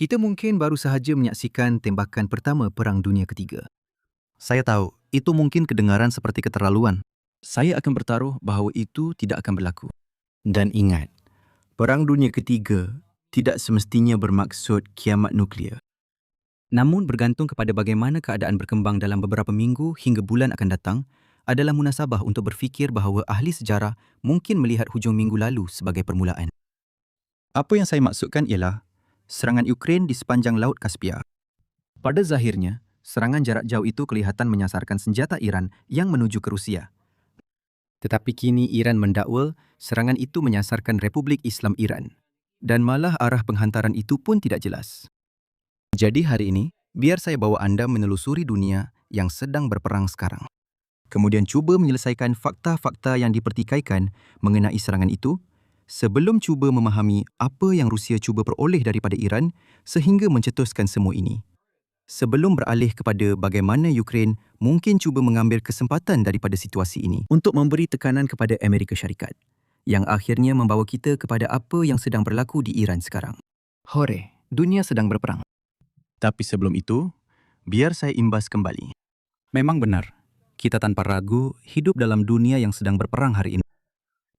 Kita mungkin baru sahaja menyaksikan tembakan pertama Perang Dunia Ketiga. Saya tahu, itu mungkin kedengaran seperti keterlaluan. Saya akan bertaruh bahawa itu tidak akan berlaku. Dan ingat, Perang Dunia Ketiga tidak semestinya bermaksud kiamat nuklear. Namun bergantung kepada bagaimana keadaan berkembang dalam beberapa minggu hingga bulan akan datang, adalah munasabah untuk berfikir bahawa ahli sejarah mungkin melihat hujung minggu lalu sebagai permulaan. Apa yang saya maksudkan ialah serangan Ukraine di sepanjang Laut Kaspia. Pada zahirnya, serangan jarak jauh itu kelihatan menyasarkan senjata Iran yang menuju ke Rusia. Tetapi kini Iran mendakwa serangan itu menyasarkan Republik Islam Iran. Dan malah arah penghantaran itu pun tidak jelas. Jadi hari ini, biar saya bawa anda menelusuri dunia yang sedang berperang sekarang. Kemudian cuba menyelesaikan fakta-fakta yang dipertikaikan mengenai serangan itu sebelum cuba memahami apa yang Rusia cuba peroleh daripada Iran sehingga mencetuskan semua ini. Sebelum beralih kepada bagaimana Ukraine mungkin cuba mengambil kesempatan daripada situasi ini untuk memberi tekanan kepada Amerika Syarikat, yang akhirnya membawa kita kepada apa yang sedang berlaku di Iran sekarang. Hore, dunia sedang berperang. Tapi sebelum itu, biar saya imbas kembali. Memang benar, kita tanpa ragu hidup dalam dunia yang sedang berperang hari ini.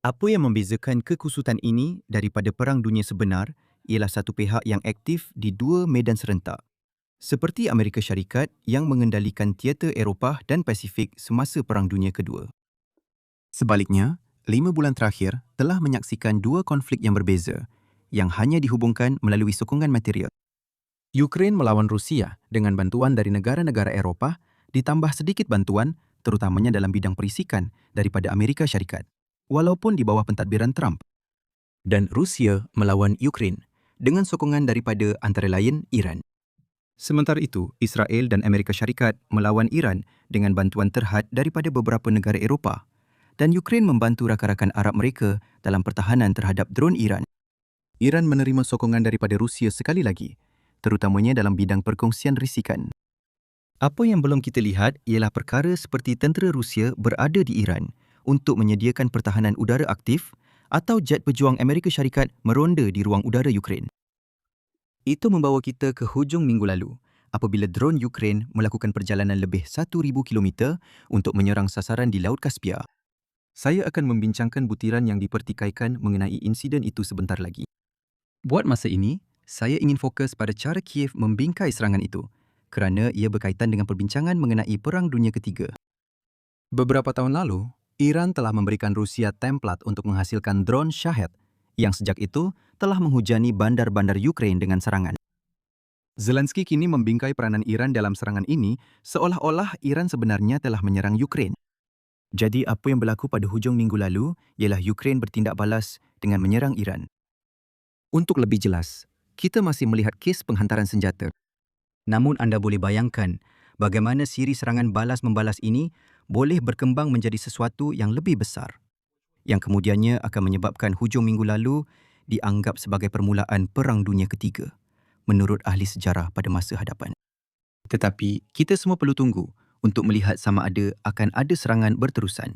Apa yang membezakan kekusutan ini daripada Perang Dunia sebenar ialah satu pihak yang aktif di dua medan serentak, seperti Amerika Syarikat yang mengendalikan teater Eropah dan Pasifik semasa Perang Dunia Kedua. Sebaliknya, 5 bulan terakhir telah menyaksikan dua konflik yang berbeza yang hanya dihubungkan melalui sokongan material. Ukraine melawan Rusia dengan bantuan dari negara-negara Eropah ditambah sedikit bantuan terutamanya dalam bidang perisikan daripada Amerika Syarikat, walaupun di bawah pentadbiran Trump. Dan Rusia melawan Ukraine dengan sokongan daripada antara lain Iran. Sementara itu, Israel dan Amerika Syarikat melawan Iran dengan bantuan terhad daripada beberapa negara Eropah, dan Ukraine membantu rakan-rakan Arab mereka dalam pertahanan terhadap drone Iran. Iran menerima sokongan daripada Rusia sekali lagi, terutamanya dalam bidang perkongsian risikan. Apa yang belum kita lihat ialah perkara seperti tentera Rusia berada di Iran untuk menyediakan pertahanan udara aktif atau jet pejuang Amerika Syarikat meronda di ruang udara Ukraine. Itu membawa kita ke hujung minggu lalu apabila drone Ukraine melakukan perjalanan lebih 1,000 kilometer untuk menyerang sasaran di Laut Kaspia. Saya akan membincangkan butiran yang dipertikaikan mengenai insiden itu sebentar lagi. Buat masa ini, saya ingin fokus pada cara Kiev membingkai serangan itu kerana ia berkaitan dengan perbincangan mengenai Perang Dunia Ketiga. Beberapa tahun lalu, Iran telah memberikan Rusia templat untuk menghasilkan drone Shahed yang sejak itu telah menghujani bandar-bandar Ukraine dengan serangan. Zelensky kini membingkai peranan Iran dalam serangan ini seolah-olah Iran sebenarnya telah menyerang Ukraine. Jadi apa yang berlaku pada hujung minggu lalu ialah Ukraine bertindak balas dengan menyerang Iran. Untuk lebih jelas, kita masih melihat kes penghantaran senjata. Namun anda boleh bayangkan bagaimana siri serangan balas-membalas ini boleh berkembang menjadi sesuatu yang lebih besar, yang kemudiannya akan menyebabkan hujung minggu lalu dianggap sebagai permulaan Perang Dunia Ketiga, menurut ahli sejarah pada masa hadapan. Tetapi kita semua perlu tunggu untuk melihat sama ada akan ada serangan berterusan.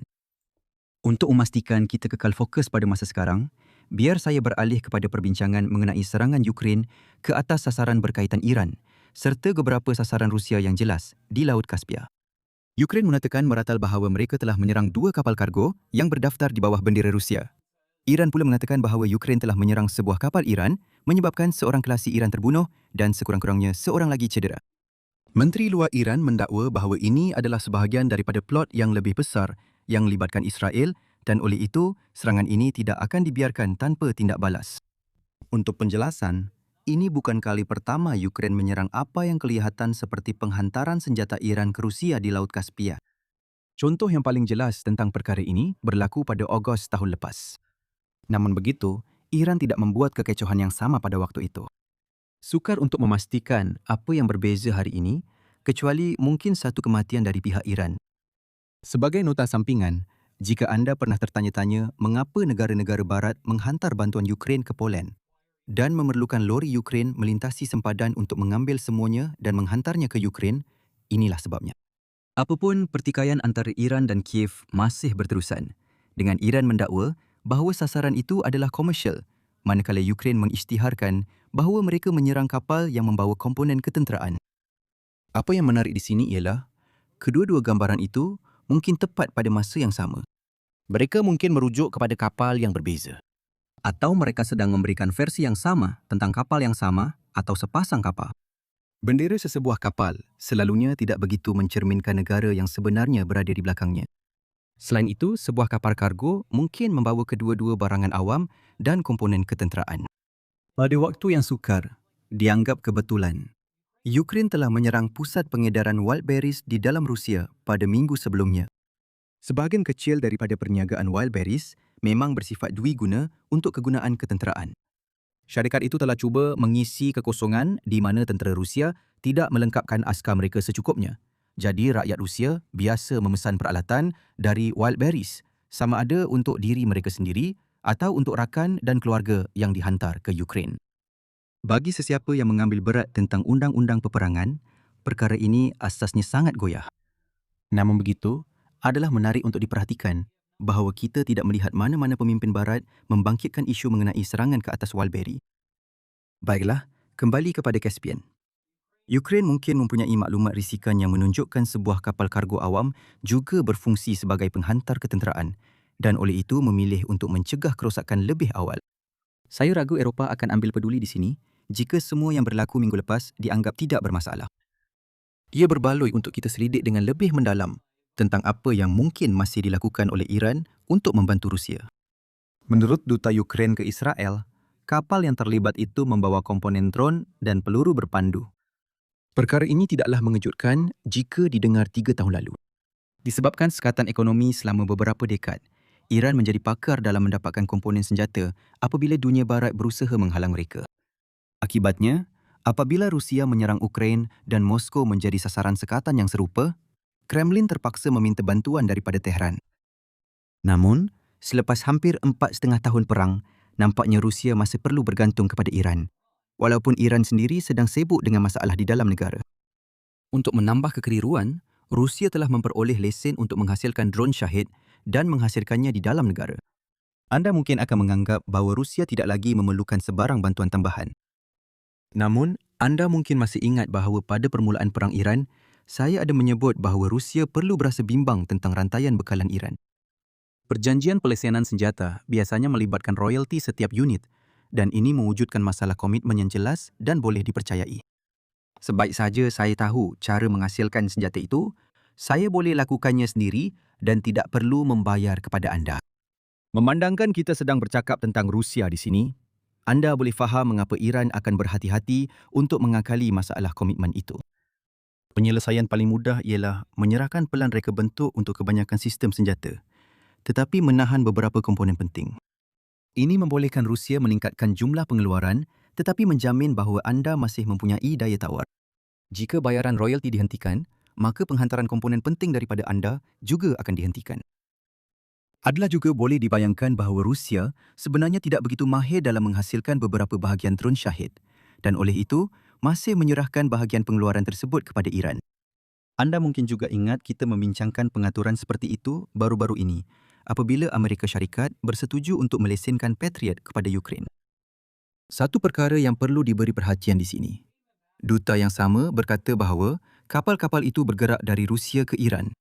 Untuk memastikan kita kekal fokus pada masa sekarang, biar saya beralih kepada perbincangan mengenai serangan Ukraine ke atas sasaran berkaitan Iran serta beberapa sasaran Rusia yang jelas di Laut Kaspia. Ukraine mengatakan meratal bahawa mereka telah menyerang 2 kapal kargo yang berdaftar di bawah bendera Rusia. Iran pula mengatakan bahawa Ukraine telah menyerang sebuah kapal Iran menyebabkan seorang kelasi Iran terbunuh dan sekurang-kurangnya seorang lagi cedera. Menteri Luar Iran mendakwa bahawa ini adalah sebahagian daripada plot yang lebih besar yang melibatkan Israel dan oleh itu serangan ini tidak akan dibiarkan tanpa tindak balas. Untuk penjelasan, ini bukan kali pertama Ukraine menyerang apa yang kelihatan seperti penghantaran senjata Iran ke Rusia di Laut Kaspia. Contoh yang paling jelas tentang perkara ini berlaku pada Ogos tahun lepas. Namun begitu, Iran tidak membuat kekecohan yang sama pada waktu itu. Sukar untuk memastikan apa yang berbeza hari ini, kecuali mungkin satu kematian dari pihak Iran. Sebagai nota sampingan, jika anda pernah tertanya-tanya mengapa negara-negara barat menghantar bantuan Ukraine ke Poland dan memerlukan lori Ukraine melintasi sempadan untuk mengambil semuanya dan menghantarnya ke Ukraine, inilah sebabnya. Apapun pertikaian antara Iran dan Kiev masih berterusan, dengan Iran mendakwa bahawa sasaran itu adalah komersial, manakala Ukraine mengisytiharkan bahawa mereka menyerang kapal yang membawa komponen ketenteraan. Apa yang menarik di sini ialah kedua-dua gambaran itu mungkin tepat pada masa yang sama. Mereka mungkin merujuk kepada kapal yang berbeza. Atau mereka sedang memberikan versi yang sama tentang kapal yang sama atau sepasang kapal. Bendera sesebuah kapal selalunya tidak begitu mencerminkan negara yang sebenarnya berada di belakangnya. Selain itu, sebuah kapal kargo mungkin membawa kedua-dua barangan awam dan komponen ketenteraan. Pada waktu yang sukar, dianggap kebetulan, Ukraine telah menyerang pusat pengedaran wildberries di dalam Rusia pada minggu sebelumnya. Sebahagian kecil daripada perniagaan wildberries memang bersifat dwiguna untuk kegunaan ketenteraan. Syarikat itu telah cuba mengisi kekosongan di mana tentera Rusia tidak melengkapkan askar mereka secukupnya. Jadi rakyat Rusia biasa memesan peralatan dari wildberries, sama ada untuk diri mereka sendiri atau untuk rakan dan keluarga yang dihantar ke Ukraine. Bagi sesiapa yang mengambil berat tentang undang-undang peperangan, perkara ini asasnya sangat goyah. Namun begitu, adalah menarik untuk diperhatikan bahawa kita tidak melihat mana-mana pemimpin barat membangkitkan isu mengenai serangan ke atas Walberi. Baiklah, kembali kepada Caspian. Ukraine mungkin mempunyai maklumat risikan yang menunjukkan sebuah kapal kargo awam juga berfungsi sebagai penghantar ketenteraan dan oleh itu memilih untuk mencegah kerosakan lebih awal. Saya ragu Eropah akan ambil peduli di sini jika semua yang berlaku minggu lepas dianggap tidak bermasalah. Ia berbaloi untuk kita selidik dengan lebih mendalam tentang apa yang mungkin masih dilakukan oleh Iran untuk membantu Rusia. Menurut Duta Ukraine ke Israel, kapal yang terlibat itu membawa komponen drone dan peluru berpandu. Perkara ini tidaklah mengejutkan jika didengar 3 tahun lalu. Disebabkan sekatan ekonomi selama beberapa dekad, Iran menjadi pakar dalam mendapatkan komponen senjata apabila dunia barat berusaha menghalang mereka. Akibatnya, apabila Rusia menyerang Ukraine dan Moskow menjadi sasaran sekatan yang serupa, Kremlin terpaksa meminta bantuan daripada Tehran. Namun, selepas hampir 4,5 tahun perang, nampaknya Rusia masih perlu bergantung kepada Iran, walaupun Iran sendiri sedang sibuk dengan masalah di dalam negara. Untuk menambah kekeliruan, Rusia telah memperoleh lesen untuk menghasilkan drone Shahid dan menghasilkannya di dalam negara. Anda mungkin akan menganggap bahawa Rusia tidak lagi memerlukan sebarang bantuan tambahan. Namun, anda mungkin masih ingat bahawa pada permulaan perang Iran, saya ada menyebut bahawa Rusia perlu berasa bimbang tentang rantaian bekalan Iran. Perjanjian pelesenan senjata biasanya melibatkan royalti setiap unit dan ini mewujudkan masalah komitmen yang jelas dan boleh dipercayai. Sebaik saja saya tahu cara menghasilkan senjata itu, saya boleh lakukannya sendiri dan tidak perlu membayar kepada anda. Memandangkan kita sedang bercakap tentang Rusia di sini, anda boleh faham mengapa Iran akan berhati-hati untuk mengakali masalah komitmen itu. Penyelesaian paling mudah ialah menyerahkan pelan reka bentuk untuk kebanyakan sistem senjata, tetapi menahan beberapa komponen penting. Ini membolehkan Rusia meningkatkan jumlah pengeluaran tetapi menjamin bahawa anda masih mempunyai daya tawar. Jika bayaran royalti dihentikan, maka penghantaran komponen penting daripada anda juga akan dihentikan. Adalah juga boleh dibayangkan bahawa Rusia sebenarnya tidak begitu mahir dalam menghasilkan beberapa bahagian drone Shahid dan oleh itu masih menyerahkan bahagian pengeluaran tersebut kepada Iran. Anda mungkin juga ingat kita membincangkan pengaturan seperti itu baru-baru ini apabila Amerika Syarikat bersetuju untuk melesenkan Patriot kepada Ukraine. Satu perkara yang perlu diberi perhatian di sini. Duta yang sama berkata bahawa kapal-kapal itu bergerak dari Rusia ke Iran.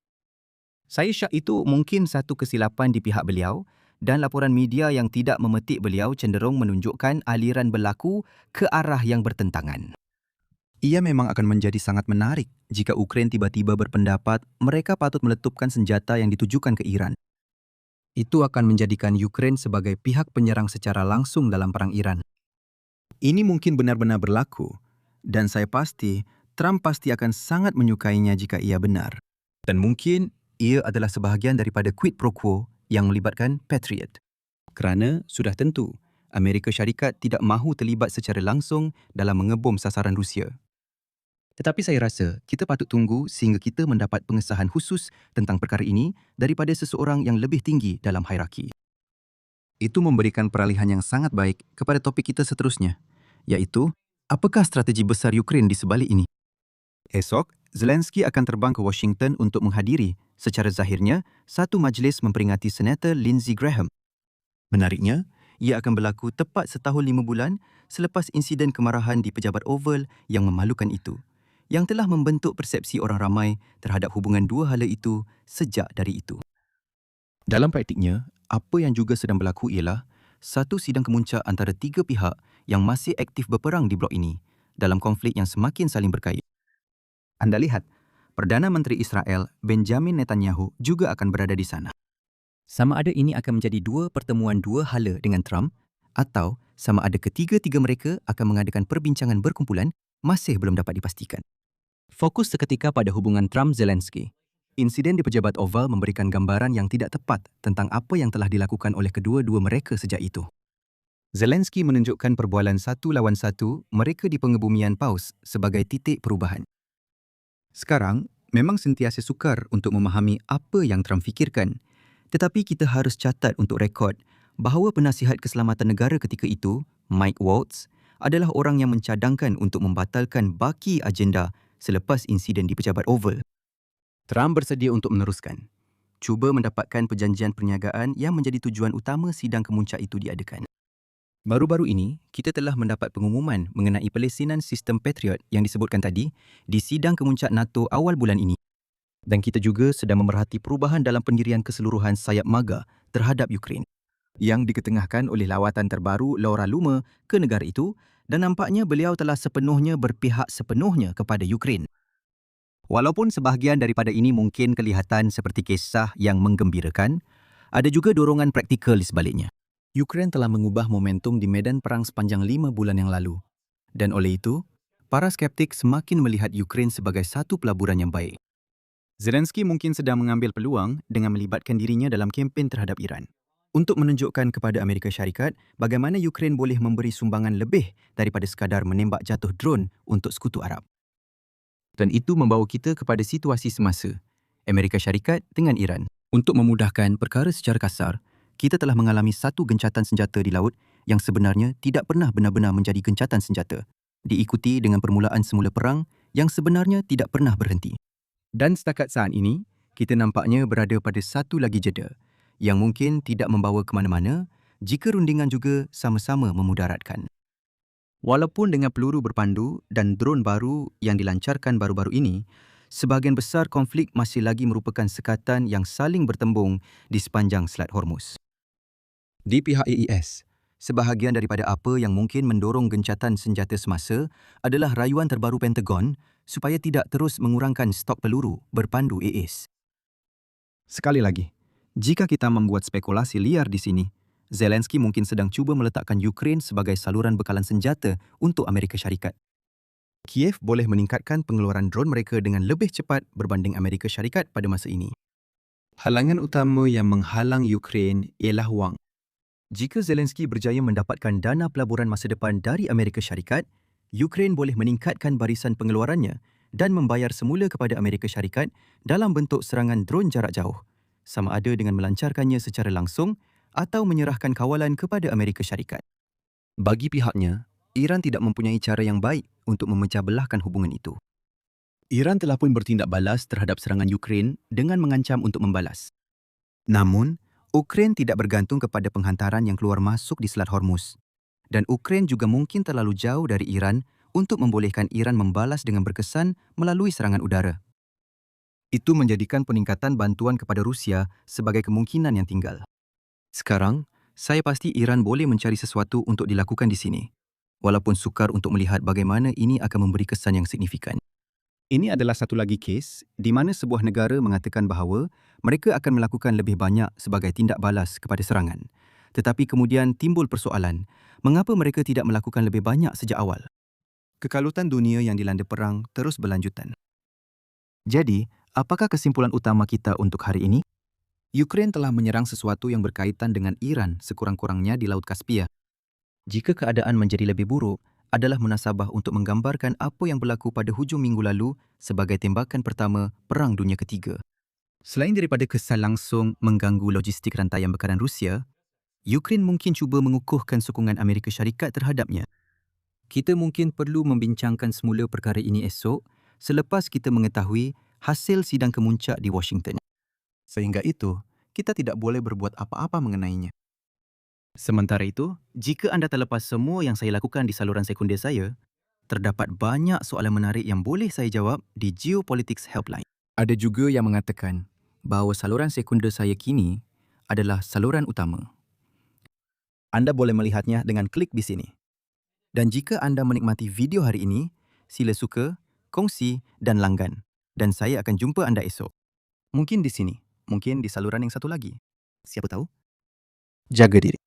Saya syak itu mungkin satu kesilapan di pihak beliau dan laporan media yang tidak memetik beliau cenderung menunjukkan aliran berlaku ke arah yang bertentangan. Ia memang akan menjadi sangat menarik jika Ukraine tiba-tiba berpendapat mereka patut meletupkan senjata yang ditujukan ke Iran. Itu akan menjadikan Ukraine sebagai pihak penyerang secara langsung dalam perang Iran. Ini mungkin benar-benar berlaku dan saya pasti Trump pasti akan sangat menyukainya jika ia benar. Dan mungkin ia adalah sebahagian daripada quid pro quo yang melibatkan Patriot. Kerana sudah tentu, Amerika Syarikat tidak mahu terlibat secara langsung dalam mengebom sasaran Rusia. Tetapi saya rasa kita patut tunggu sehingga kita mendapat pengesahan khusus tentang perkara ini daripada seseorang yang lebih tinggi dalam hierarki. Itu memberikan peralihan yang sangat baik kepada topik kita seterusnya, iaitu apakah strategi besar Ukraine di sebalik ini? Esok, Zelensky akan terbang ke Washington untuk menghadiri, secara zahirnya, satu majlis memperingati Senator Lindsey Graham. Menariknya, ia akan berlaku tepat setahun 5 bulan selepas insiden kemarahan di Pejabat Oval yang memalukan itu, yang telah membentuk persepsi orang ramai terhadap hubungan dua hala itu sejak dari itu. Dalam praktiknya, apa yang juga sedang berlaku ialah satu sidang kemuncak antara tiga pihak yang masih aktif berperang di blok ini dalam konflik yang semakin saling berkait. Anda lihat, Perdana Menteri Israel Benjamin Netanyahu juga akan berada di sana. Sama ada ini akan menjadi dua pertemuan dua hala dengan Trump atau sama ada ketiga-tiga mereka akan mengadakan perbincangan berkumpulan masih belum dapat dipastikan. Fokus seketika pada hubungan Trump-Zelensky. Insiden di Pejabat Oval memberikan gambaran yang tidak tepat tentang apa yang telah dilakukan oleh kedua-dua mereka sejak itu. Zelensky menunjukkan perbualan satu lawan satu mereka di pengebumian Paus sebagai titik perubahan. Sekarang, memang sentiasa sukar untuk memahami apa yang Trump fikirkan. Tetapi kita harus catat untuk rekod bahawa penasihat keselamatan negara ketika itu, Mike Waltz, adalah orang yang mencadangkan untuk membatalkan baki agenda selepas insiden di Pejabat Oval. Trump bersedia untuk meneruskan, cuba mendapatkan perjanjian perniagaan yang menjadi tujuan utama sidang kemuncak itu diadakan. Baru-baru ini, kita telah mendapat pengumuman mengenai pelesinan sistem Patriot yang disebutkan tadi di sidang kemuncak NATO awal bulan ini. Dan kita juga sedang memerhati perubahan dalam pendirian keseluruhan sayap MAGA terhadap Ukraine yang diketengahkan oleh lawatan terbaru Laura Loomer ke negara itu dan nampaknya beliau telah sepenuhnya berpihak sepenuhnya kepada Ukraine. Walaupun sebahagian daripada ini mungkin kelihatan seperti kisah yang menggembirakan, ada juga dorongan praktikal di sebaliknya. Ukraine telah mengubah momentum di medan perang sepanjang 5 bulan yang lalu. Dan oleh itu, para skeptik semakin melihat Ukraine sebagai satu pelaburan yang baik. Zelensky mungkin sedang mengambil peluang dengan melibatkan dirinya dalam kempen terhadap Iran untuk menunjukkan kepada Amerika Syarikat bagaimana Ukraine boleh memberi sumbangan lebih daripada sekadar menembak jatuh drone untuk Sekutu Arab. Dan itu membawa kita kepada situasi semasa Amerika Syarikat dengan Iran. Untuk memudahkan perkara secara kasar, kita telah mengalami satu gencatan senjata di laut yang sebenarnya tidak pernah benar-benar menjadi gencatan senjata, diikuti dengan permulaan semula perang yang sebenarnya tidak pernah berhenti. Dan setakat saat ini, kita nampaknya berada pada satu lagi jeda yang mungkin tidak membawa ke mana-mana jika rundingan juga sama-sama memudaratkan. Walaupun dengan peluru berpandu dan drone baru yang dilancarkan baru-baru ini, sebahagian besar konflik masih lagi merupakan sekatan yang saling bertembung di sepanjang Selat Hormuz. Di pihak AES, sebahagian daripada apa yang mungkin mendorong gencatan senjata semasa adalah rayuan terbaru Pentagon supaya tidak terus mengurangkan stok peluru berpandu AES. Sekali lagi, jika kita membuat spekulasi liar di sini, Zelensky mungkin sedang cuba meletakkan Ukraine sebagai saluran bekalan senjata untuk Amerika Syarikat. Kiev boleh meningkatkan pengeluaran drone mereka dengan lebih cepat berbanding Amerika Syarikat pada masa ini. Halangan utama yang menghalang Ukraine ialah wang. Jika Zelensky berjaya mendapatkan dana pelaburan masa depan dari Amerika Syarikat, Ukraine boleh meningkatkan barisan pengeluarannya dan membayar semula kepada Amerika Syarikat dalam bentuk serangan drone jarak jauh, sama ada dengan melancarkannya secara langsung atau menyerahkan kawalan kepada Amerika Syarikat. Bagi pihaknya, Iran tidak mempunyai cara yang baik untuk memecah belahkan hubungan itu. Iran telah pun bertindak balas terhadap serangan Ukraine dengan mengancam untuk membalas. Namun, Ukraine tidak bergantung kepada penghantaran yang keluar masuk di Selat Hormuz. Dan Ukraine juga mungkin terlalu jauh dari Iran untuk membolehkan Iran membalas dengan berkesan melalui serangan udara. Itu menjadikan peningkatan bantuan kepada Rusia sebagai kemungkinan yang tinggal. Sekarang, saya pasti Iran boleh mencari sesuatu untuk dilakukan di sini, walaupun sukar untuk melihat bagaimana ini akan memberi kesan yang signifikan. Ini adalah satu lagi kes di mana sebuah negara mengatakan bahawa mereka akan melakukan lebih banyak sebagai tindak balas kepada serangan. Tetapi kemudian timbul persoalan, mengapa mereka tidak melakukan lebih banyak sejak awal? Kekalutan dunia yang dilanda perang terus berlanjutan. Jadi, apakah kesimpulan utama kita untuk hari ini? Ukraine telah menyerang sesuatu yang berkaitan dengan Iran sekurang-kurangnya di Laut Kaspia. Jika keadaan menjadi lebih buruk, adalah munasabah untuk menggambarkan apa yang berlaku pada hujung minggu lalu sebagai tembakan pertama Perang Dunia Ketiga. Selain daripada kesan langsung mengganggu logistik rantaian bekalan Rusia, Ukraine mungkin cuba mengukuhkan sokongan Amerika Syarikat terhadapnya. Kita mungkin perlu membincangkan semula perkara ini esok selepas kita mengetahui hasil sidang kemuncak di Washington. Sehingga itu, kita tidak boleh berbuat apa-apa mengenainya. Sementara itu, jika anda terlepas semua yang saya lakukan di saluran sekunder saya, terdapat banyak soalan menarik yang boleh saya jawab di Geopolitics Helpline. Ada juga yang mengatakan bahawa saluran sekunder saya kini adalah saluran utama. Anda boleh melihatnya dengan klik di sini. Dan jika anda menikmati video hari ini, sila suka, kongsi dan langgan. Dan saya akan jumpa anda esok. Mungkin di sini, mungkin di saluran yang satu lagi. Siapa tahu? Jaga diri.